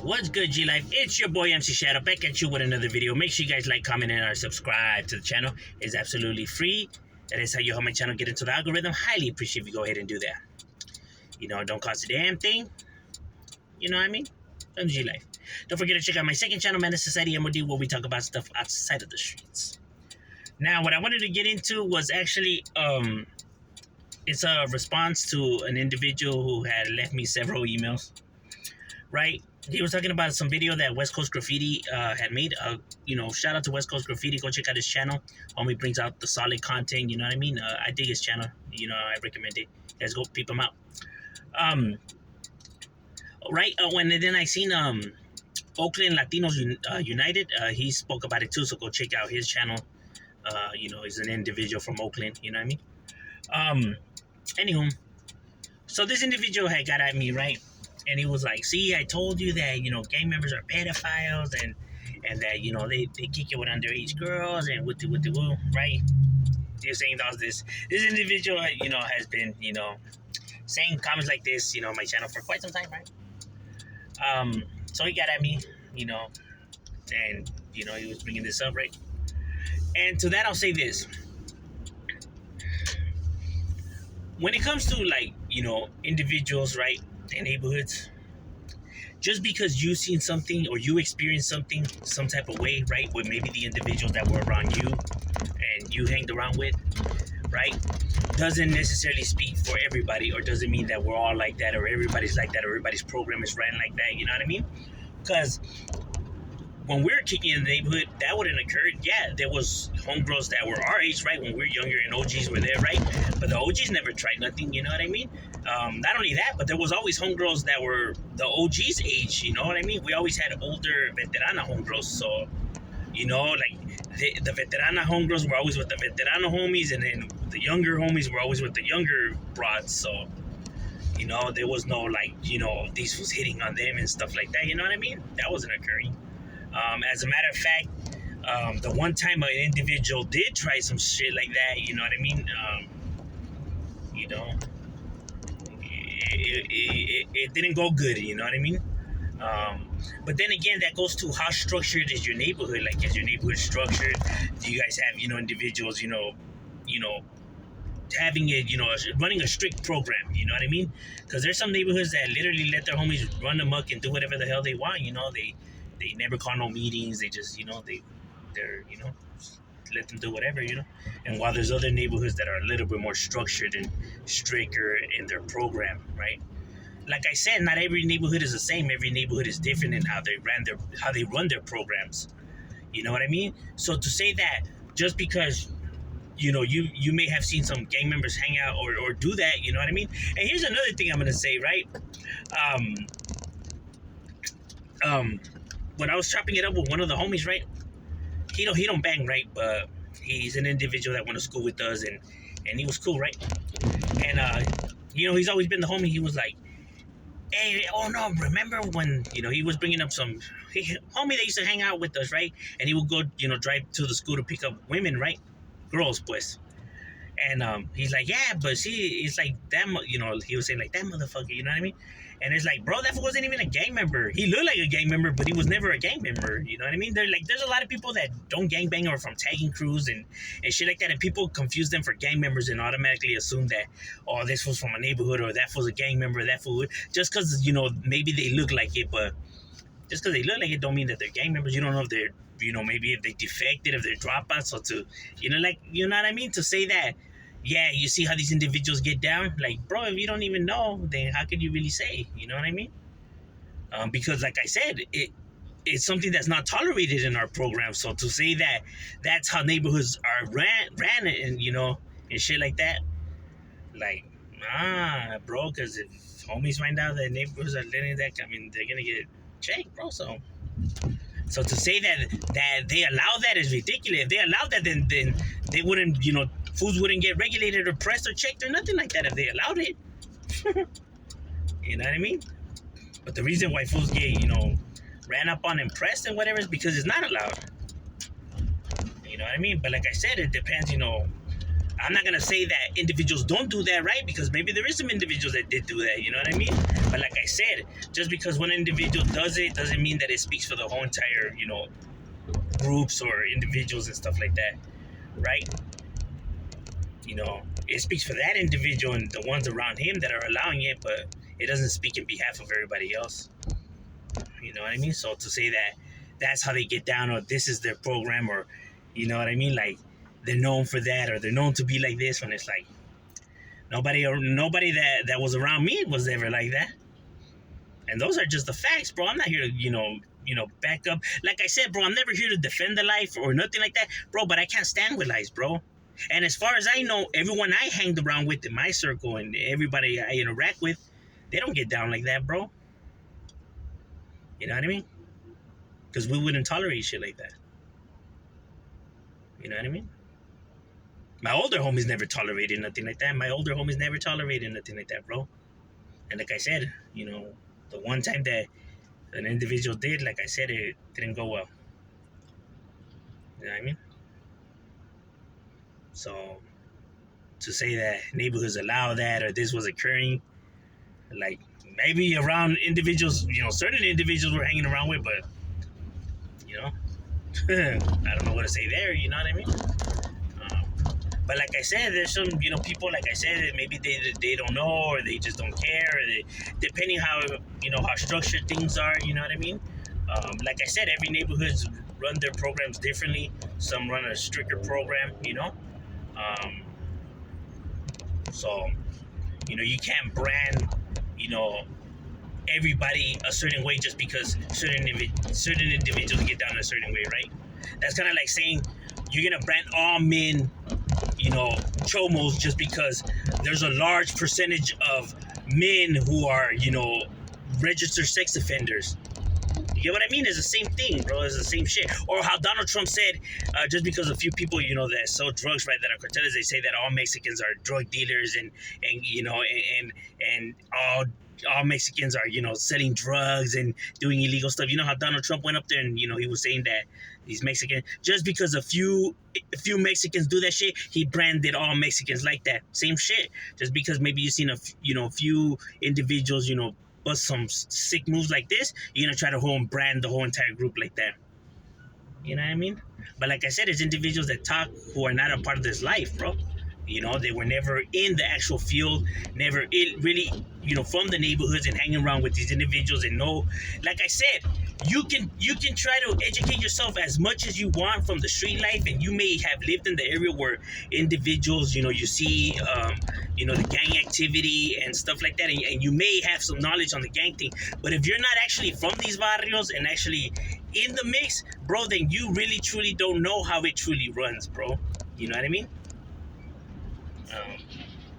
What's good, G Life? It's your boy MC Shadow back at you with another video. Make sure you guys like, comment, and subscribe to the channel. It's absolutely free. That is how you help my channel get into the algorithm. Highly appreciate if you go ahead and do that. Don't cost a damn thing. You know what I mean? I'm G Life. Don't forget to check out my second channel, Man Society M.O.D, where we talk about stuff outside of the streets. Now, what I wanted to get into was actually it's a response to an individual who had left me several emails. Right? He was talking about some video that West Coast Graffiti had made. Shout out to West Coast Graffiti. Go check out his channel. Homie brings out the solid content. You know what I mean? I dig his channel. I recommend it. Guys, go peep him out. Right? Then I seen Oakland Latinos United. He spoke about it too. So go check out his channel. He's an individual from Oakland. You know what I mean? Anywho, so this individual had got at me, right? And he was like, see, I told you that, gang members are pedophiles and that, they kick it with underage girls and with the woo, right? You're saying all this. This individual, has been, saying comments like this, on my channel for quite some time, right? So he got at me, and, he was bringing this up, right? And to that, I'll say this. When it comes to, individuals, right? In neighborhoods, just because you've seen something or you experienced something some type of way, right, with maybe the individuals that were around you and you hanged around with, right, doesn't necessarily speak for everybody, or doesn't mean that we're all like that or everybody's like that or everybody's program is ran like that. You know what I mean? Because when we were kicking in the neighborhood, that wouldn't occur. Yeah, there was homegirls that were our age, right, when we were younger, and OGs were there, right? But the OGs never tried nothing, you know what I mean? Not only that, but there was always homegirls that were the OGs age, you know what I mean? We always had older veterana homegirls, so, the veterana homegirls were always with the veterana homies, and then the younger homies were always with the younger broads, so, there was no, these was hitting on them and stuff like that, you know what I mean? That wasn't occurring. As a matter of fact, the one time an individual did try some shit like that, you know what I mean? It didn't go good, you know what I mean? But then again, that goes to how structured is your neighborhood? Like, is your neighborhood structured? Do you guys have, individuals, having it, running a strict program, you know what I mean? Because there's some neighborhoods that literally let their homies run amok and do whatever the hell they want, They never call no meetings. They just, they're, let them do whatever, And while there's other neighborhoods that are a little bit more structured and stricter in their program, right? Like I said, not every neighborhood is the same. Every neighborhood is different in how they run their programs. You know what I mean? So to say that just because, you may have seen some gang members hang out or do that, you know what I mean? And here's another thing I'm gonna say, right? When I was chopping it up with one of the homies, right? He don't bang, right? But he's an individual that went to school with us, and he was cool, right? And he's always been the homie. He was like, "Hey, oh no, remember when he was bringing up some homie that used to hang out with us, right? And he would go, drive to the school to pick up women, right? Girls, pues." And he's like, "Yeah, but see, it's like that, he was saying like that motherfucker, you know what I mean?" And it's like, bro, that fool wasn't even a gang member. He looked like a gang member, but he was never a gang member. You know what I mean? There's a lot of people that don't gangbang or from tagging crews and shit like that. And people confuse them for gang members and automatically assume that, oh, this fool's from a neighborhood or that fool's a gang member, that fool. Just because, maybe they look like it, but just because they look like it don't mean that they're gang members. You don't know if they're, maybe if they defected, if they're dropouts. So to, you know what I mean? To say that, yeah, you see how these individuals get down? Like, bro, if you don't even know, then how could you really say? You know what I mean? Because, like I said, it's something that's not tolerated in our program. So to say that that's how neighborhoods are ran and, and shit like that, like, nah, bro, because if homies find out that neighborhoods are letting that, I mean, they're going to get checked, bro. So to say that they allow that is ridiculous. If they allow that, then they wouldn't, foods wouldn't get regulated or pressed or checked or nothing like that if they allowed it. You know what I mean? But the reason why foods get, ran up on and pressed and whatever is because it's not allowed. You know what I mean? But like I said, it depends, I'm not gonna say that individuals don't do that, right? Because maybe there is some individuals that did do that. You know what I mean? But like I said, just because one individual does it doesn't mean that it speaks for the whole entire, groups or individuals and stuff like that, right? It speaks for that individual and the ones around him that are allowing it, but it doesn't speak in behalf of everybody else. You know what I mean? So to say that that's how they get down, or this is their program, or you know what I mean, like they're known for that, or they're known to be like this, when it's like nobody that was around me was ever like that. And those are just the facts, bro. I'm not here to back up. Like I said, bro, I'm never here to defend the life or nothing like that, bro. But I can't stand with lies, bro. And as far as I know, everyone I hanged around with in my circle and everybody I interact with, they don't get down like that, bro. You know what I mean? Because we wouldn't tolerate shit like that. You know what I mean? My older homies never tolerated nothing like that. My older homies never tolerated nothing like that, bro. And like I said, the one time that an individual did, like I said, it didn't go well. You know what I mean? So to say that neighborhoods allow that or this was occurring, like maybe around individuals, certain individuals we're hanging around with, but I don't know what to say there. You know what I mean? But like I said, there's some people, like I said, maybe they don't know, or they just don't care, or depending how how structured things are. You know what I mean? Like I said, every neighborhood's run their programs differently. Some run a stricter program. So you can't brand everybody a certain way just because certain individuals get down a certain way, right? That's kind of like saying you're gonna brand all men chomos just because there's a large percentage of men who are registered sex offenders. You get what I mean? It's the same thing, bro. It's the same shit. Or how Donald Trump said, just because a few people, that sell drugs, right, that are cartels, they say that all Mexicans are drug dealers and all Mexicans are, selling drugs and doing illegal stuff. You know how Donald Trump went up there and, he was saying that these Mexicans, just because a few Mexicans do that shit, he branded all Mexicans like that. Same shit. Just because maybe you've seen a few individuals, bust some sick moves like this, you're gonna try to brand the whole entire group like that. You know what I mean? But like I said, it's individuals that talk who are not a part of this life, bro. They were never in the actual field, never really, from the neighborhoods and hanging around with these individuals and know, like I said, you can try to educate yourself as much as you want from the street life, and you may have lived in the area where individuals, you see, the gang activity and stuff like that, and you may have some knowledge on the gang thing, but if you're not actually from these barrios and actually in the mix, bro, then you really truly don't know how it truly runs, bro. You know what I mean?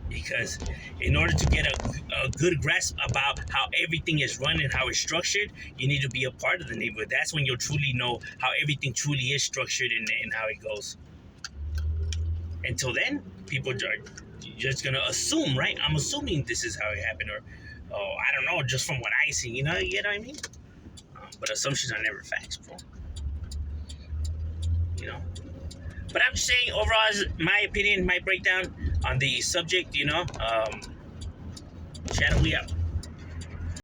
Because in order to get a good grasp about how everything is run and how it's structured, you need to be a part of the neighborhood. That's when you'll truly know how everything truly is structured and how it goes. Until then, people are just going to assume, right? I'm assuming this is how it happened, or I don't know, just from what I see, you know what I mean? But assumptions are never facts, bro. But I'm just saying, overall, is my opinion, my breakdown on the subject, Shadow, we out.